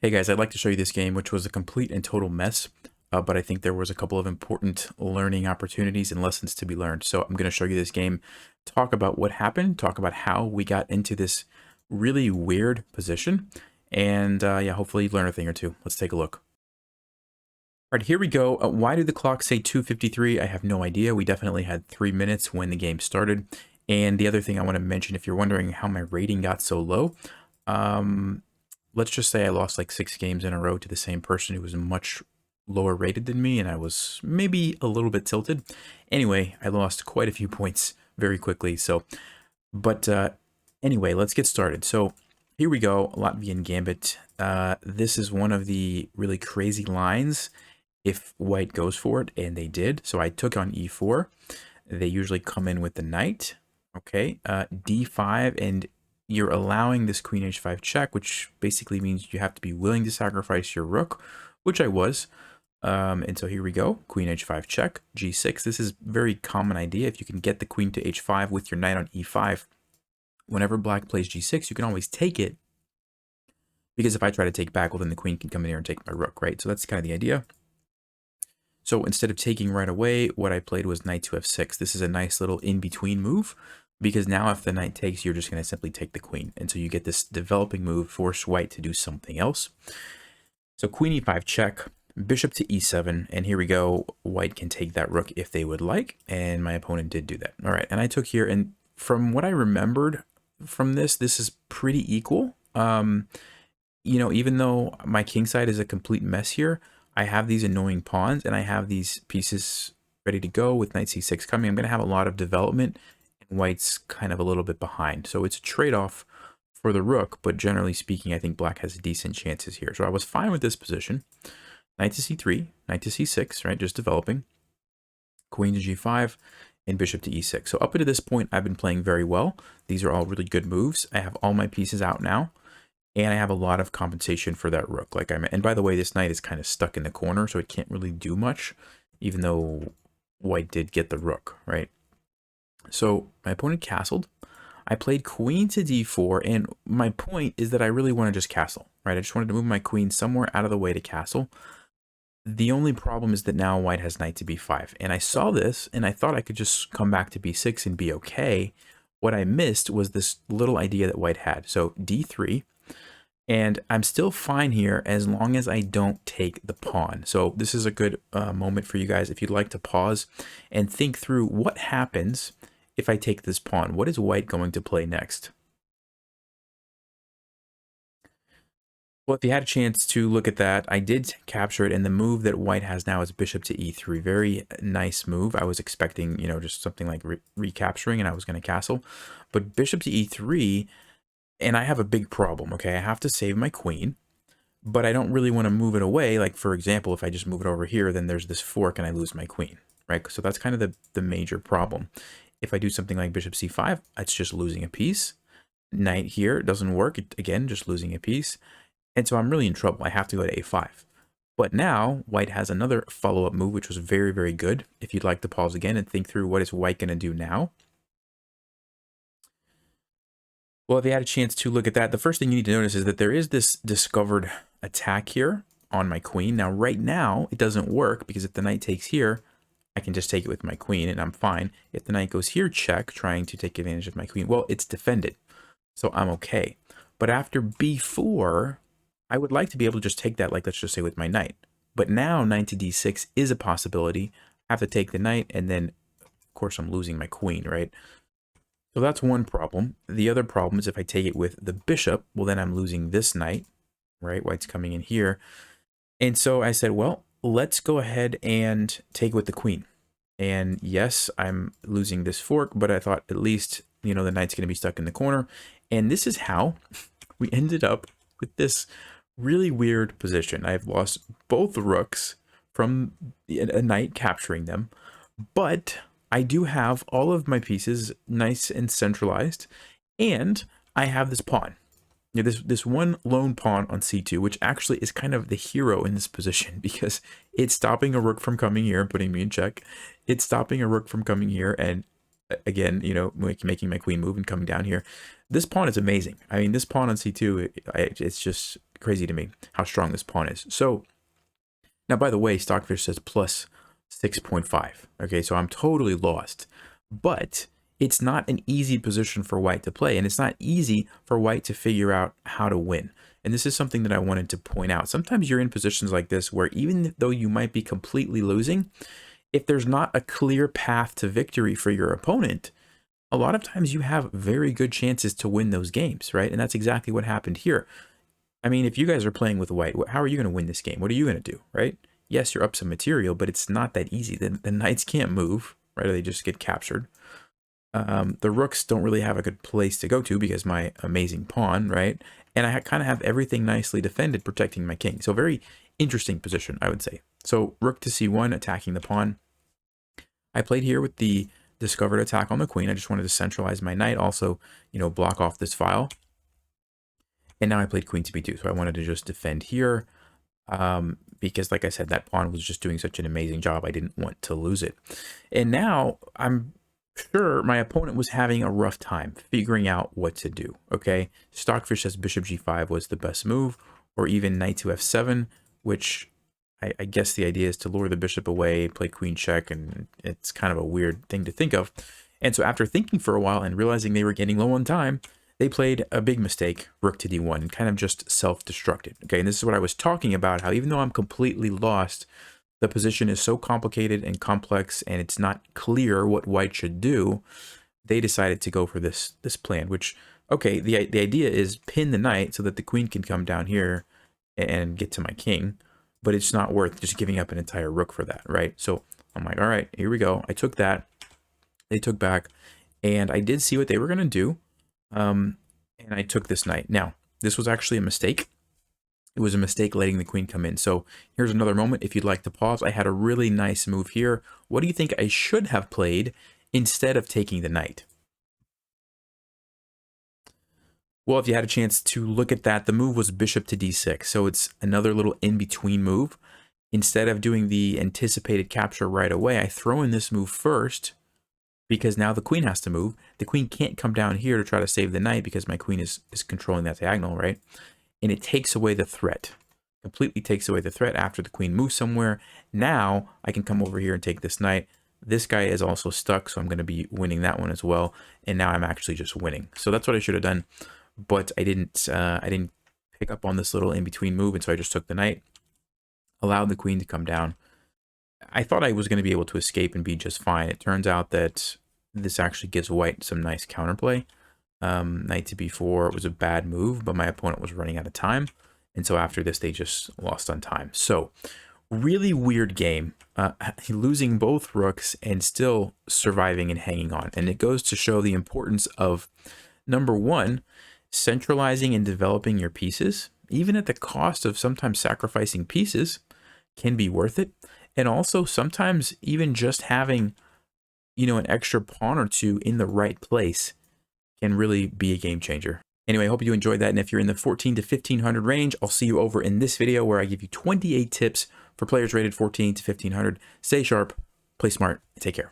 Hey guys, I'd like to show you this game, which was a complete and total mess, but I think there was a couple of important learning opportunities and lessons to be learned. So I'm going to show you this game, talk about what happened, talk about how we got into this really weird position, and yeah, hopefully you learn a thing or two. Let's take a look. All right, here we go. Why did the clock say 2:53? I have no idea. We definitely had 3 minutes when the game started. And the other thing I want to mention, if you're wondering how my rating got so low, um, let's just say I lost like 6 games in a row to the same person who was much lower rated than me, and I was maybe a little bit tilted. Anyway, I lost quite a few points very quickly. But anyway, let's get started. So here we go, Latvian Gambit. This is one of the really crazy lines if white goes for it, and they did. So I took on e4. They usually come in with the knight. Okay, d5, and you're allowing this queen h5 check, which basically means you have to be willing to sacrifice your rook, which I was. And so here we go, queen h5 check, g6. This is very common idea. If you can get the queen to h5 with your knight on e5, whenever black plays g6, you can always take it, because if I try to take back, well, then the queen can come in here and take my rook, right? So that's kind of the idea. So instead of taking right away, what I played was knight to f6. This is a nice little in-between move, because now if the knight takes, you're just going to simply take the queen. And so you get this developing move, force white to do something else. So queen e5 check, bishop to e7, and here we go. White can take that rook if they would like, and my opponent did do that. All right, and I took here, and from what I remembered from this is pretty equal. You know, even though my king side is a complete mess here, I have these annoying pawns, and I have these pieces ready to go with knight c6 coming. I'm going to have a lot of development, and white's kind of a little bit behind. So it's a trade-off for the rook, but generally speaking, I think black has decent chances here. So I was fine with this position. Knight to c3, knight to c6, right, just developing. Queen to g5, and bishop to e6. So up until this point, I've been playing very well. These are all really good moves. I have all my pieces out now, and I have a lot of compensation for that rook. And by the way, this knight is kind of stuck in the corner, so it can't really do much, even though white did get the rook, right? So my opponent castled. I played queen to d4, and my point is that I really want to just castle, right? I just wanted to move my queen somewhere out of the way to castle. The only problem is that now white has knight to b5, and I saw this, and I thought I could just come back to b6 and be okay. What I missed was this little idea that white had. So d3, and I'm still fine here as long as I don't take the pawn. So this is a good moment for you guys if you'd like to pause and think through what happens if I take this pawn. What is white going to play next? Well, if you had a chance to look at that, I did capture it, and the move that white has now is bishop to e3. Very nice move. I was expecting, you know, just something like recapturing, and I was going to castle. But bishop to e3, and I have a big problem, okay? I have to save my queen, but I don't really want to move it away. Like, for example, if I just move it over here, then there's this fork, and I lose my queen, right? So that's kind of the major problem. If I do something like bishop c5, it's just losing a piece. Knight here doesn't work. Again, just losing a piece. And so I'm really in trouble. I have to go to a5. But now white has another follow-up move, which was very, very good. If you'd like to pause again and think through what is white going to do now. Well, if you had a chance to look at that, the first thing you need to notice is that there is this discovered attack here on my queen. Now, right now, it doesn't work because if the knight takes here, I can just take it with my queen and I'm fine. If the knight goes here, check, trying to take advantage of my queen, well, it's defended. So I'm okay. But after b4, I would like to be able to just take that, like, let's just say with my knight. But now knight to d6 is a possibility. I have to take the knight, and then, of course, I'm losing my queen, right? So that's one problem. The other problem is if I take it with the bishop, well, then I'm losing this knight, right? White's coming in here. And so I said, well, let's go ahead and take it with the queen. And yes, I'm losing this fork, but I thought at least, you know, the knight's going to be stuck in the corner. And this is how we ended up with this really weird position. I've lost both rooks from a knight capturing them, but I do have all of my pieces nice and centralized, and I have this pawn. You know, this one lone pawn on c2, which actually is kind of the hero in this position because it's stopping a rook from coming here and putting me in check. It's stopping a rook from coming here and again, you know, making my queen move and coming down here. This pawn is amazing. I mean, this pawn on c2, it's just crazy to me how strong this pawn is. So now, by the way, Stockfish says plus 6.5. Okay, so I'm totally lost. But it's not an easy position for white to play, and it's not easy for white to figure out how to win. And this is something that I wanted to point out. Sometimes you're in positions like this where even though you might be completely losing, if there's not a clear path to victory for your opponent, a lot of times you have very good chances to win those games, right? And that's exactly what happened here. I mean, if you guys are playing with white, how are you going to win this game? What are you going to do, right? Yes, you're up some material, but it's not that easy. The knights can't move, right? Or they just get captured. The rooks don't really have a good place to go to because my amazing pawn, right? And I kind of have everything nicely defended, protecting my king. So very interesting position, I would say. So rook to c1, attacking the pawn. I played here with the discovered attack on the queen. I just wanted to centralize my knight, also, you know, block off this file. And now I played queen to b2, so I wanted to just defend here because, like I said, that pawn was just doing such an amazing job. I didn't want to lose it. And now I'm sure my opponent was having a rough time figuring out what to do, okay? Stockfish says bishop g5 was the best move, or even knight to f7, which I guess the idea is to lure the bishop away, play queen check, and it's kind of a weird thing to think of. And so after thinking for a while and realizing they were getting low on time, they played a big mistake, rook to d1, and kind of just self-destructed. Okay, and this is what I was talking about, how even though I'm completely lost, the position is so complicated and complex, and it's not clear what white should do, they decided to go for this plan, which, okay, the idea is pin the knight so that the queen can come down here and get to my king, but it's not worth just giving up an entire rook for that, right? So I'm like, all right, here we go. I took that, they took back, and I did see what they were going to do. And I took this knight. Now, this was actually a mistake. It was a mistake letting the queen come in. So here's another moment. If you'd like to pause, I had a really nice move here. What do you think I should have played instead of taking the knight? Well, if you had a chance to look at that, the move was bishop to d6. So it's another little in-between move. Instead of doing the anticipated capture right away, I throw in this move first, because now the queen has to move. The queen can't come down here to try to save the knight because my queen is controlling that diagonal, right? And it takes away the threat. Completely takes away the threat after the queen moves somewhere. Now I can come over here and take this knight. This guy is also stuck, so I'm going to be winning that one as well. And now I'm actually just winning. So that's what I should have done, but I didn't pick up on this little in-between move, and so I just took the knight, allowed the queen to come down. I thought I was going to be able to escape and be just fine. It turns out that this actually gives white some nice counterplay. Knight to b4 was a bad move, but my opponent was running out of time. And so after this, they just lost on time. So really weird game, losing both rooks and still surviving and hanging on. And it goes to show the importance of, number one, centralizing and developing your pieces, even at the cost of sometimes sacrificing pieces, can be worth it. And also sometimes even just having, you know, an extra pawn or two in the right place can really be a game changer. Anyway, I hope you enjoyed that. And if you're in the 14 to 1500 range, I'll see you over in this video where I give you 28 tips for players rated 14 to 1500. Stay sharp, play smart, and take care.